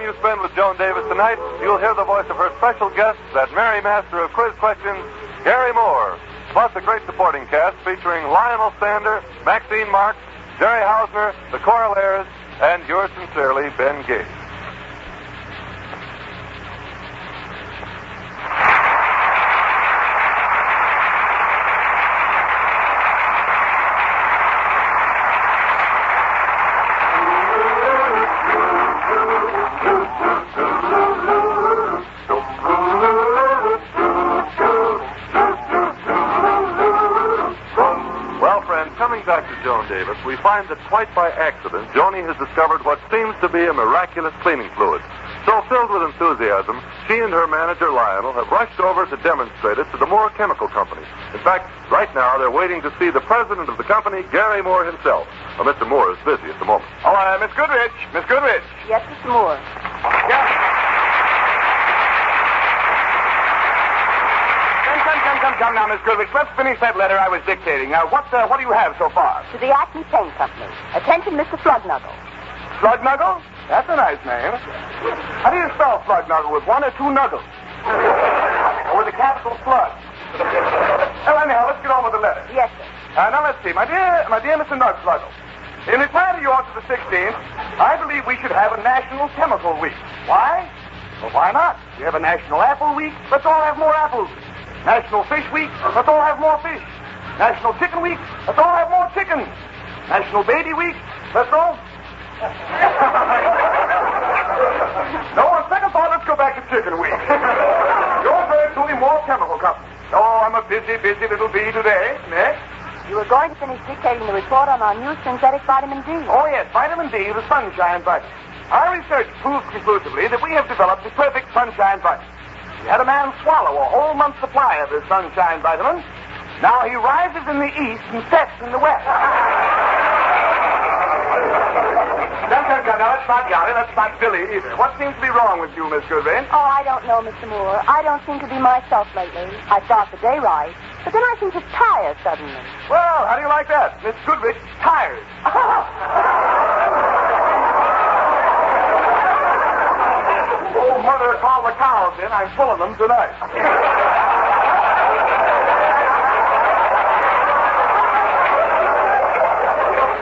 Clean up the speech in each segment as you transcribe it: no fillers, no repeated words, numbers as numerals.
you spend with Joan Davis tonight, you'll hear the voice of her special guest, that merry master of quiz questions, Gary Moore, plus a great supporting cast featuring Lionel Sander, Maxine Marks, Jerry Hausner, the Corollaires, and yours sincerely, Ben Gates. Davis, we find that quite by accident, Joni has discovered what seems to be a miraculous cleaning fluid. So filled with enthusiasm, she and her manager, Lionel, have rushed over to demonstrate it to the Moore Chemical Company. In fact, right now, they're waiting to see the president of the company, Gary Moore himself. Well, Mr. Moore is busy at the moment. Oh, Miss Goodrich. Miss Goodrich. Yes, Mr. Moore. Yeah. Come now, Miss Goodrich. Let's finish that letter I was dictating. What do you have so far? To the Acme Paint Company. Attention, Mr. Slugnuggle. Slugnuggle? That's a nice name. How do you spell Slugnuggle? With one or two nuggles? Or with a capital slug? Well, anyhow, let's get on with the letter. Yes, sir. Now, let's see. My dear Mr. Nugsluggle, in reply to yours of the 16th, I believe we should have a National Chemical Week. Why? Well, why not? We have a National Apple Week. Let's all have more apples. National Fish Week, let's all have more fish. National Chicken Week, let's all have more chicken. National Baby Week, let's all... No, on second thought, let's go back to Chicken Week. Yours very truly, Moore Chemical Company. Oh, I'm a busy little bee today. Next. You were going to finish dictating the report on our new synthetic vitamin D. Oh, yes, vitamin D, the sunshine vitamin. Our research proves conclusively that we have developed the perfect sunshine vitamin. We had a man swallow a whole month's supply of this sunshine vitamin. Now he rises in the east and sets in the west. Now, that's not Johnny, that's not Billy either. What seems to be wrong with you, Miss Goodrich? Oh, I don't know, Mr. Moore. I don't seem to be myself lately. I start the day right, but then I seem to tire suddenly. Well, how do you like that? Miss Goodrich tires. Oh, Mother, call the cows in. I'm full of them tonight.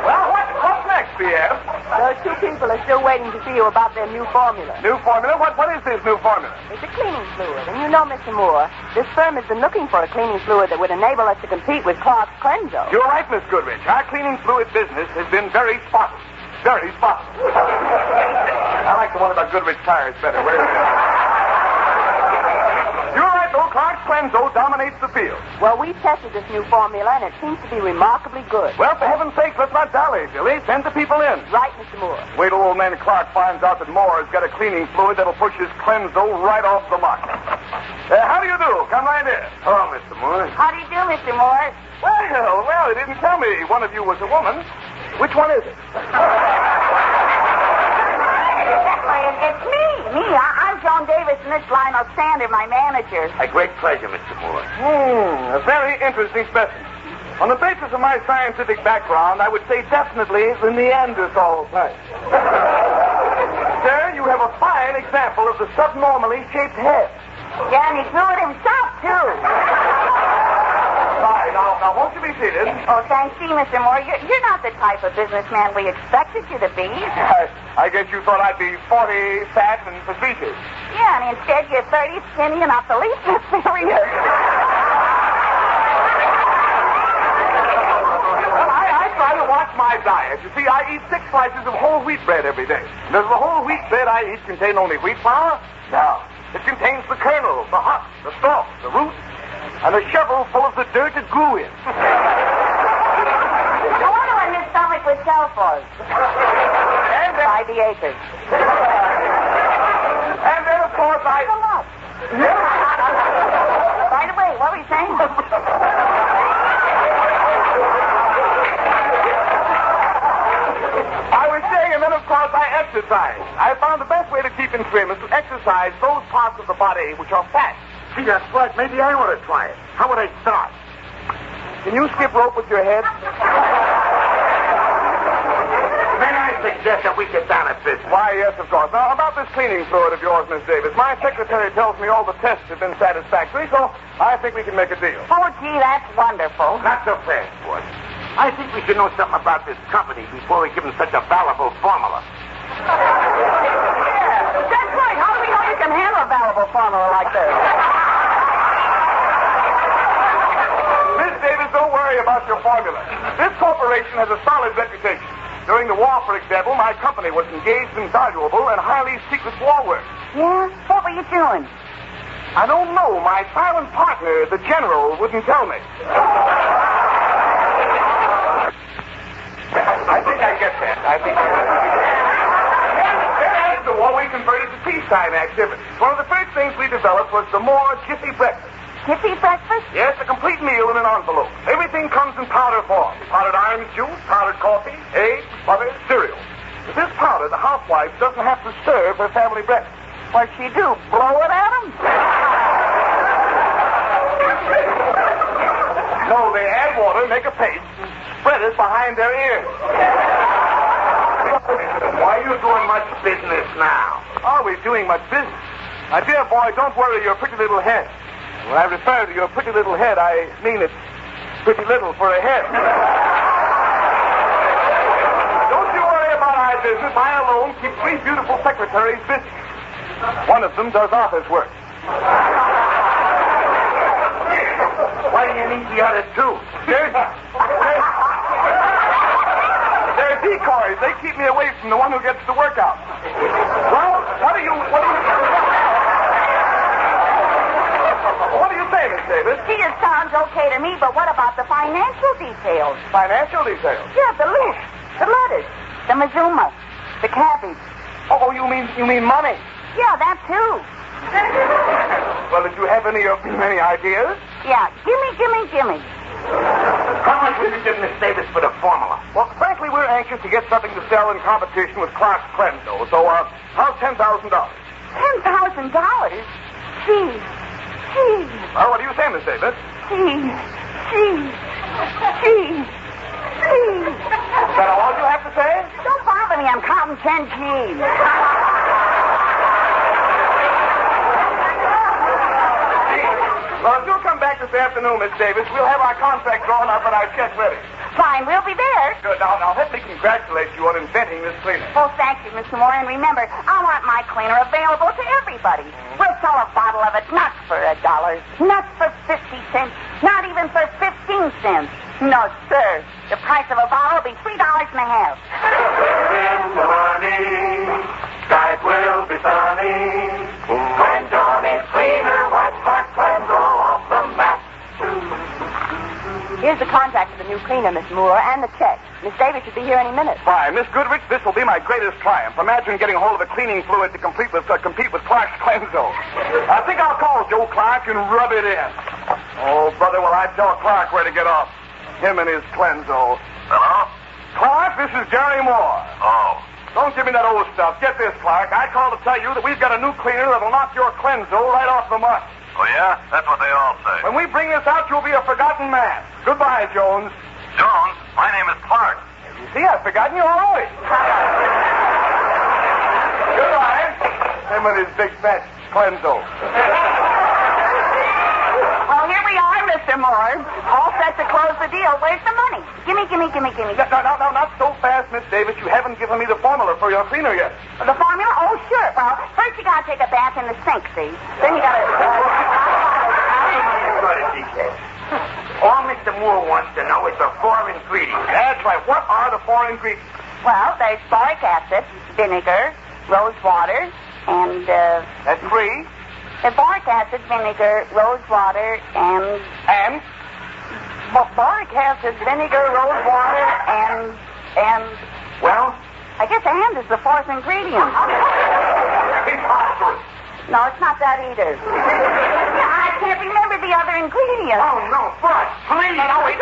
Well, what's next, B.S.? Two people are still waiting to see you about their new formula. New formula? What is this new formula? It's a cleaning fluid. And you know, Mr. Moore, this firm has been looking for a cleaning fluid that would enable us to compete with Clark's Crenzo. You're right, Miss Goodrich. Our cleaning fluid business has been very spotless. Very spotless. I like the one about Goodrich tires better. Where is it? You're right, though. Clark's Crenzo dominates the field. Well, we tested this new formula, and it seems to be remarkably good. Well, for heaven's sake, let's not dally, Billy. Send the people in. Right, Mr. Moore. Wait till old man Clark finds out that Moore has got a cleaning fluid that'll push his Crenzo right off the market. How do you do? Come right in. Hello, Mr. Moore. How do you do, Mr. Moore? Well, they didn't tell me one of you was a woman. Which one is it? It's me. I'm Joan Davis, and this is Lionel Sander, my manager. A great pleasure, Mr. Moore. A very interesting specimen. On the basis of my scientific background, I would say definitely the Neanderthal type. Sir, you have a fine example of the subnormally shaped head. Yeah, and he drew it himself, too. Fine. Now, won't you be seated? Oh, thanks, Mr. Moore. You're not the type of businessman we expected you to be. I guess you thought I'd be 40, fat, and facetious. Yeah, and instead you're 30, skinny, and not the least bit serious. Well, I try to watch my diet. You see, I eat 6 slices of whole wheat bread every day. Does the whole wheat bread I eat contain only wheat flour? No. It contains the kernel, the husk, the stalk, the root, and a shovel full of the dirt it grew in. I wonder what his stomach would sell for. And then, By the acres. and then, of course, By the way, what were you saying? I was saying, and then, of course, I exercise. I found the best way to keep in trim is to exercise those parts of the body which are fat. Gee, that's right. Maybe I ought to try it. How would I start? Can you skip rope with your head? May I say, suggest that we get down to business. Why, yes, of course. Now, about this cleaning fluid of yours, Miss Davis, my secretary tells me all the tests have been satisfactory, so I think we can make a deal. Oh, gee, that's wonderful. Not so fast, boy. I think we should know something about this company before we give them such a valuable formula. Yeah, that's right. How do we know you can handle a valuable formula like this? Miss Davis, don't worry about your formula. This corporation has a solid reputation. During the war, for example, my company was engaged in valuable and highly secret war work. Yeah? What were you doing? I don't know. My silent partner, the general, wouldn't tell me. I think I get that. Then after the war, we converted to peacetime activities. One of the first things we developed was the more jiffy breakfast. Jiffy breakfast? Yes, a complete meal in an envelope. Everything comes in powder form. Powdered orange juice, powdered coffee, eggs, butter, cereal. With this powder, the housewife doesn't have to serve her family breakfast. What'd she do? Blow it at him? No, they add water, make a paste, and spread it behind their ears. Why are you doing much business now? Are we doing much business? My dear boy, don't worry your pretty little head. When I refer to your pretty little head, I mean it's pretty little for a head. Don't you worry about our business. I alone keep 3 beautiful secretaries busy. One of them does office work. Why do you need the other 2? They're decoys. They keep me away from the one who gets the work out. Well, what do you say, Miss Davis? Gee, it sounds okay to me, but what about the financial details? Financial details? Yeah, the leaf, the lettuce, the mazuma, the cabbage. Oh, you mean money? Yeah, that too. Well, did you have any ideas? Yeah, gimme. How much will you give Miss Davis for the formula? Well, frankly, we're anxious to get something to sell in competition with Clark's Cleanso. So, how's $10,000? $10,000? Gee. Well, what do you say, Miss Davis? Gee. Is that all you have to say? Don't bother me. I'm counting 10 G's. Well, if you'll come back this afternoon, Miss Davis, we'll have our contract drawn up and our check ready. Fine, we'll be there. Good. Now, let me congratulate you on inventing this cleaner. Oh, thank you, Mr. Moore. And remember, I want my cleaner available to everybody. We'll sell a bottle of it not for $1, not for 50 cents, not even for 15 cents. No, sir. The price of a bottle will be $3.50. In the morning, skies will be sunny. When Joan is cleaner, wipes Clark Cleanso off the map. Here's the contract for the new cleaner, Miss Moore, and the check. Miss Davis should be here any minute. Why, Miss Goodrich, this will be my greatest triumph. Imagine getting a hold of a cleaning fluid to compete with Clark's Cleanso. I think I'll call Joe Clark and rub it in. Oh, brother, will I tell Clark where to get off? Him and his Cleanso. Hello? Clark, this is Jerry Moore. Oh. Don't give me that old stuff. Get this, Clark. I called to tell you that we've got a new cleaner that'll knock your Cleanso right off the mark. Oh, yeah? That's what they all say. When we bring this out, you'll be a forgotten man. Goodbye, Jones. Jones, my name is Clark. You see, I've forgotten you already. Goodbye. Him and his big fat Cleanso. Well, here we are, Mr. Moore. All set to close the deal. Where's the money? Gimme. No, not so fast, Miss Davis. You haven't given me the formula for your cleaner yet. The formula? Oh, sure. Well, first you gotta take a bath in the sink, see? Then you gotta... All Mr. Moore wants to know is the 4 ingredients. That's right. What are the 4 ingredients? Well, there's boric acid, vinegar, rose water, and, That's 3. the boric acid, vinegar, rose water, and... And? Boric acid, vinegar, rose water, and... Well? I guess and is the 4th ingredient. Preposterous. No, it's not that either. I can't remember the other ingredients. Oh, no, but please. Now, wait.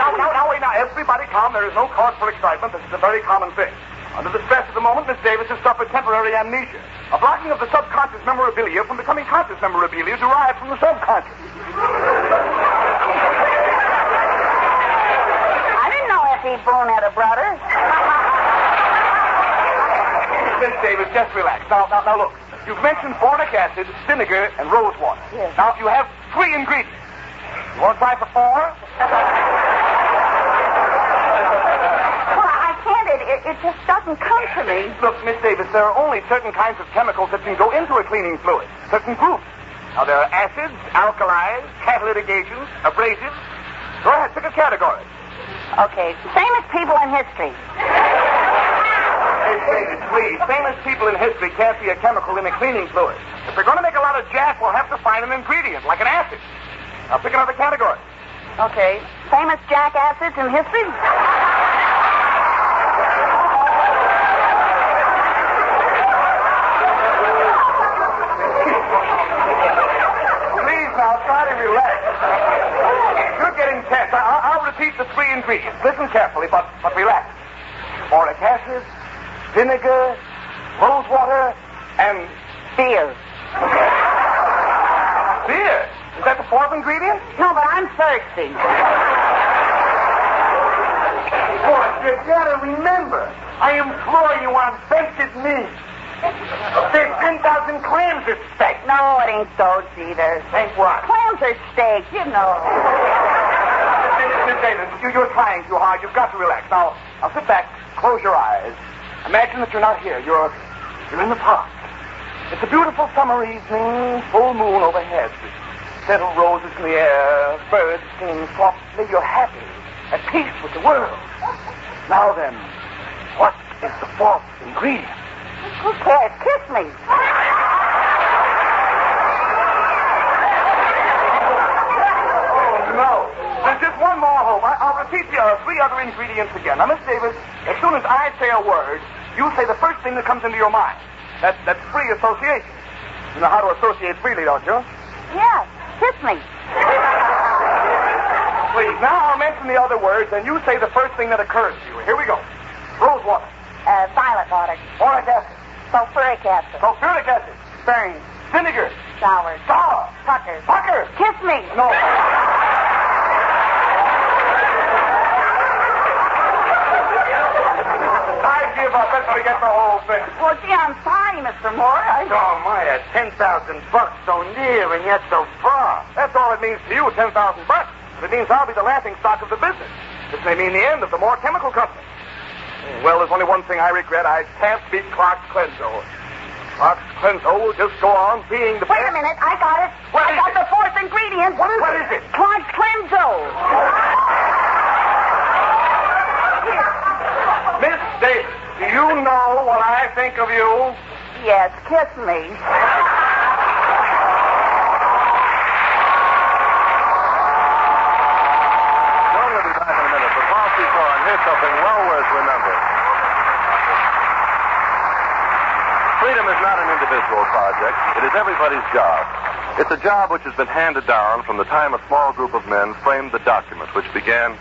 Everybody calm. There is no cause for excitement. This is a very common thing. Under the stress of the moment, Miss Davis has suffered temporary amnesia. A blocking of the subconscious memorabilia from becoming conscious memorabilia derived from the subconscious. I didn't know F.E. Boone had a brother. Davis, just relax. Now, look. You've mentioned boric acid, vinegar, and rose water. Yes. Now, you have 3 ingredients. You want to try for 4? Well, I can't. It just doesn't come to me. Look, Miss Davis, there are only certain kinds of chemicals that can go into a cleaning fluid. Certain groups. Now, there are acids, alkalis, catalytic agents, abrasives. Go ahead, pick a category. Okay. Famous people in history. Miss Davis, please. Famous people in history can't be a chemical in a cleaning fluid. If we're going to make a lot of jack, we'll have to find an ingredient, like an acid. Now, pick another category. Okay. Famous jackasses in history? Please, now, try to relax. You're getting tense. I'll repeat the 3 ingredients. Listen carefully, but relax. Boric acid, vinegar, rose water, and Beer. beer. Is that the 4th ingredient? No, but I'm thirsty. Boy, you gotta remember, I implore you on bended knees. There's 10,000 clams at stake. No, it ain't so, either. Think what? Clams are steak, you know. Miss Davis, you're trying too hard. You've got to relax. Now sit back, close your eyes. Imagine that you're not here. You're in the park. It's a beautiful summer evening, full moon overhead. Settled roses in the air, birds singing softly. You're happy, at peace with the world. Now then, what is the 4th ingredient? Who cares? Kiss me. Oh, no. There's just one more hope. I'll repeat the 3 other ingredients again. Now, Miss Davis, as soon as I say a word, you say the first thing that comes into your mind. That's free association. You know how to associate freely, don't you? Yes. Kiss me. Please, now I'll mention the other words, and you say the first thing that occurs to you. Here we go. Rose water. Violet water. Boric acid. Sulfuric acid. Sulfuric acid. Burn. Vinegar. Sour. Sour. Pucker. Pucker. Kiss me. No. I give up. Let's forget the whole thing. Well, gee, I'm sorry, Mr. Moore. Oh, my, $10,000 so near and yet so far. That's all it means to you, $10,000. But it means I'll be the laughing stock of the business. This may mean the end of the Moore Chemical Company. Well, there's only one thing I regret. I can't beat Clark's Clenso. Clark's Clenso will just go on being the Wait a minute. I got it. What I is got it? the 4th ingredient. What is it? Clark's Clenso. Miss Davis, do you know what I think of you? Yes, kiss me. Joan will be back in a minute, but while she's gone, here's something well worth remembering. Freedom is not an individual project. It is everybody's job. It's a job which has been handed down from the time a small group of men framed the document which began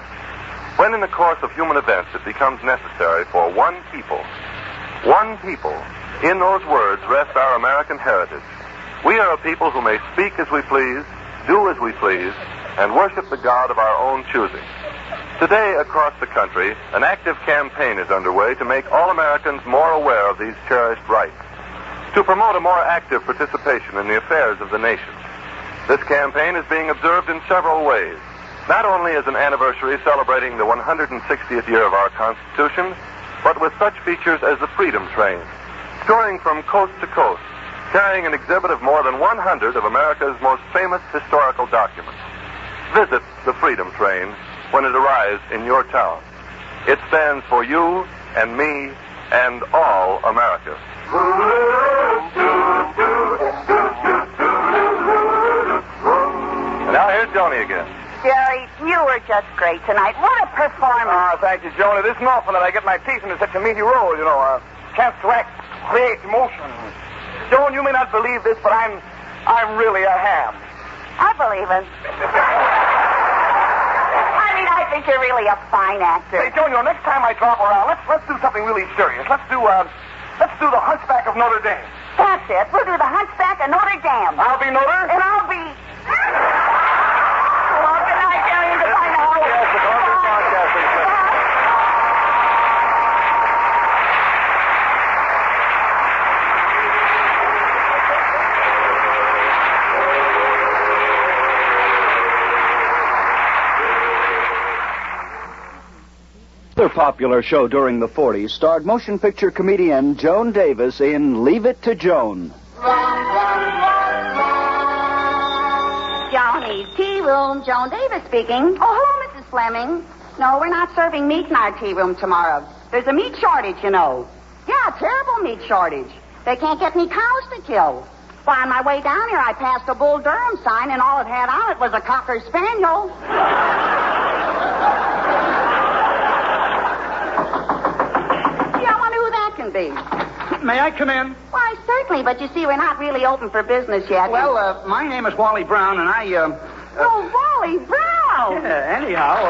when in the course of human events it becomes necessary for one people, in those words rests our American heritage. We are a people who may speak as we please, do as we please, and worship the God of our own choosing. Today, across the country, an active campaign is underway to make all Americans more aware of these cherished rights, to promote a more active participation in the affairs of the nation. This campaign is being observed in several ways, not only as an anniversary celebrating the 160th year of our Constitution, but with such features as the Freedom Train, touring from coast to coast, carrying an exhibit of more than 100 of America's most famous historical documents. Visit the Freedom Train when it arrives in your town. It stands for you and me and all America. And now here's Joni again. Jerry, you were just great tonight. What a performance. Ah, thank you, Joan. It isn't often that I get my teeth into such a meaty role, you know. A chance to act, create emotion. Joan, you may not believe this, but I'm really a ham. I believe it. I think you're really a fine actor. Hey, Joan, next time I drop around, let's do something really serious. Let's do the Hunchback of Notre Dame. That's it. We'll do the Hunchback of Notre Dame. I'll be Notre. And I'll be... Well, good night, Jerry. And goodbye now. Yes, the Columbia Broadcasting System. Another popular show during the 40s starred motion picture comedian Joan Davis in Leave It to Joan. Johnny's Tea Room, Joan Davis speaking. Oh, hello, Mrs. Fleming. No, we're not serving meat in our tea room tomorrow. There's a meat shortage, you know. Yeah, terrible meat shortage. They can't get any cows to kill. Well, on my way down here, I passed a Bull Durham sign, and all it had on it was a Cocker Spaniel. Yeah, I wonder who that can be. May I come in? Why, certainly, but you see, we're not really open for business yet. Well, my name is Wally Brown, and I, Oh, Wally Brown! Yeah, anyhow,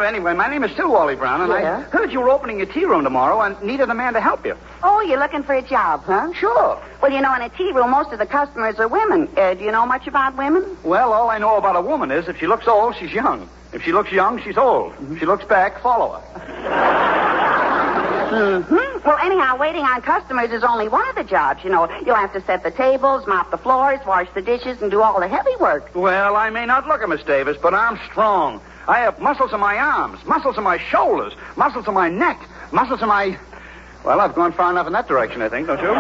Anyway, my name is still Wally Brown, and Yeah? I heard you were opening a tea room tomorrow and needed a man to help you. Oh, you're looking for a job, huh? Sure. Well, you know, in a tea room, most of the customers are women. Do you know much about women? Well, all I know about a woman is if she looks old, she's young. If she looks young, she's old. If she looks back, follow her. Mm-hmm. Well, anyhow, waiting on customers is only one of the jobs. You know, you'll have to set the tables, mop the floors, wash the dishes, and do all the heavy work. Well, I may not look it, Miss Davis, but I'm strong. I have muscles in my arms, muscles in my shoulders, muscles in my neck, muscles in my... Well, I've gone far enough in that direction, I think, don't you?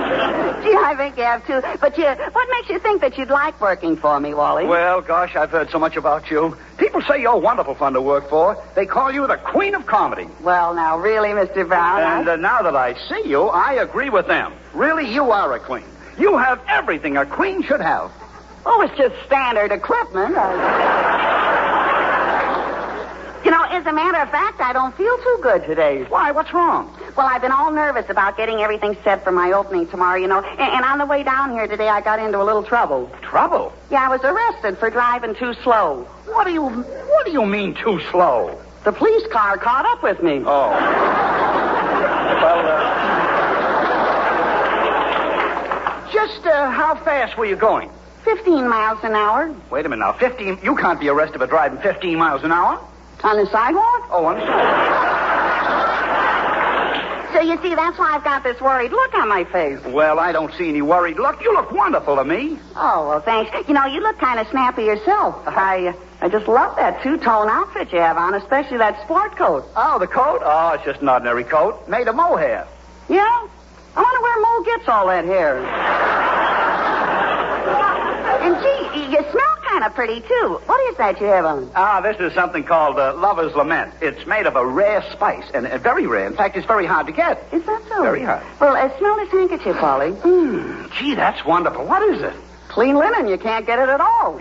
Gee, I think you have, too. But what makes you think that you'd like working for me, Wally? Well, gosh, I've heard so much about you. People say you're wonderful fun to work for. They call you the queen of comedy. Well, now, really, Mr. Brown? And now that I see you, I agree with them. Really, you are a queen. You have everything a queen should have. Oh, it's just standard equipment. You know, as a matter of fact, I don't feel too good today. Why? What's wrong? Well, I've been all nervous about getting everything set for my opening tomorrow, you know. And on the way down here today, I got into a little trouble. Trouble? Yeah, I was arrested for driving too slow. What do you mean too slow? The police car caught up with me. Oh. Well, just how fast were you going? 15 miles an hour. Wait a minute now. 15... You can't be arrested for driving 15 miles an hour. On the sidewalk? Oh, on the sidewalk. So you see, that's why I've got this worried look on my face. Well, I don't see any worried look. You look wonderful to me. Oh, well, thanks. You know, you look kind of snappy yourself. I just love that two-tone outfit you have on, especially that sport coat. Oh, the coat? Oh, it's just an ordinary coat. Made of mohair. Yeah? I wonder where Mo gets all that hair. And, gee, you smell kind of pretty, too. What is that you have on? This is something called Lover's Lament. It's made of a rare spice, and very rare. In fact, it's very hard to get. Is that so? Very hard. Well, smell this handkerchief, Polly. Gee, that's wonderful. What is it? Clean linen. You can't get it at all.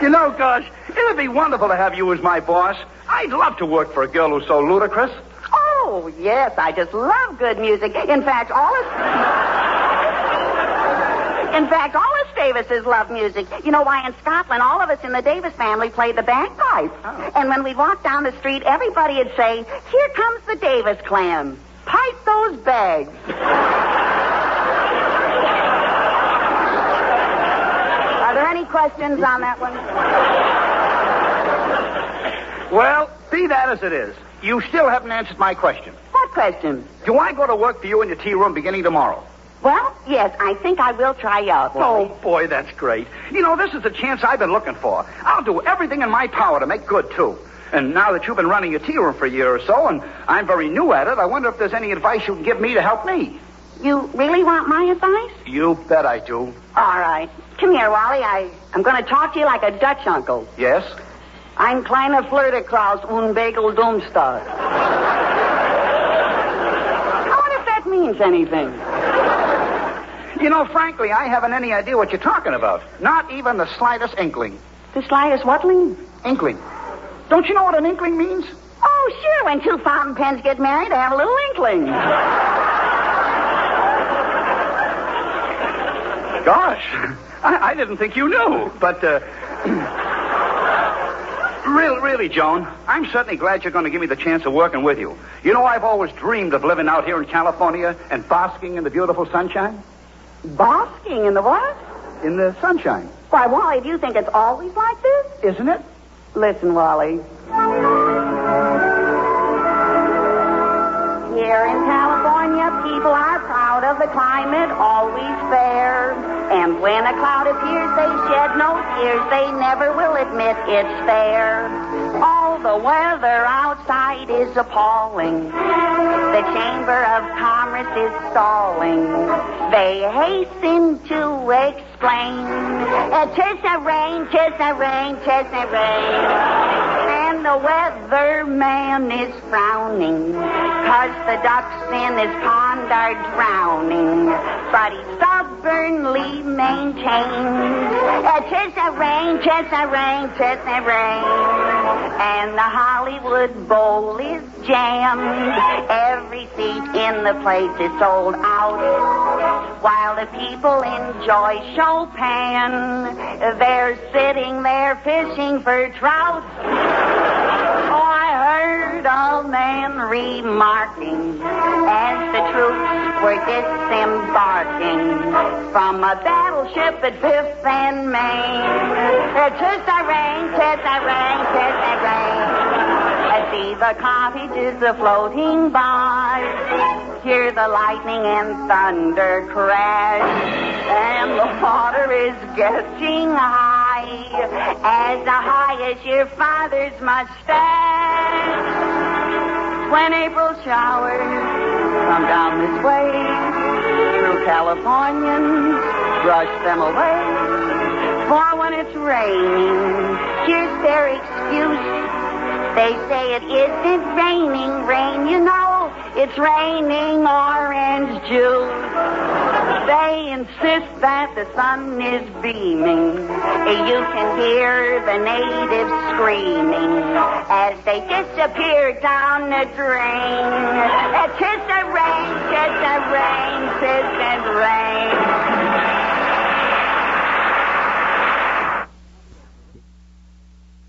You know, gosh, it'd be wonderful to have you as my boss. I'd love to work for a girl who's so ludicrous. Oh, yes, I just love good music. In fact, all us Davises love music. You know why? In Scotland, all of us in the Davis family played the bagpipe. Oh. And when we'd walk down the street, everybody would say, "Here comes the Davis clan. Pipe those bags." Are there any questions on that one? Well, be that as it is, you still haven't answered my question. What question? Do I go to work for you in your tea room beginning tomorrow? Well, yes, I think I will try you out. Oh, boy, that's great. You know, this is the chance I've been looking for. I'll do everything in my power to make good, too. And now that you've been running your tea room for a year or so, and I'm very new at it, I wonder if there's any advice you can give me to help me. You really want my advice? You bet I do. All right. Come here, Wally. I'm going to talk to you like a Dutch uncle. Yes? Ein kleiner Flirtekraus und Bagel Doomstar. I wonder if that means anything. You know, frankly, I haven't any idea what you're talking about. Not even the slightest inkling. The slightest whatling? Inkling. Don't you know what an inkling means? Oh, sure. When two fountain pens get married, they have a little inkling. Gosh, I didn't think you knew. But, really, Joan, I'm certainly glad you're going to give me the chance of working with you. You know, I've always dreamed of living out here in California and basking in the beautiful sunshine. Basking in the what? In the sunshine. Why, Wally, do you think it's always like this? Isn't it? Listen, Wally. here in California, people are proud of the climate, always fair. And when a cloud appears, they shed no tears. They never will admit it's fair. All the weather outside is appalling. The Chamber of Commerce is stalling. They hasten to explain. 'Tis a rain, 'tis a rain, 'tis a rain. And the weatherman is frowning, 'cause the ducks in his pond are drowning. But he stubbornly maintains, 'tis a rain, 'tis a rain, 'tis a rain. And the Hollywood Bowl is jammed. Every seat in the place is sold out. While the people enjoy Chopin, they're sitting there fishing for trout. Oh, I heard a man remarking as the troops were disembarking from a battleship at 5th and Main. 'Tis a rain, 'tis a rain, 'tis a rain. I see the cottages floating by. Hear the lightning and thunder crash. And the water is getting high as your father's mustache. When April showers come down this way, true Californians brush them away. For when it's raining, here's their excuse. They say it isn't raining rain, you know, it's raining orange juice. They insist that the sun is beaming. You can hear the natives screaming as they disappear down the drain. 'Tis a rain, 'tis a rain, 'tis a rain.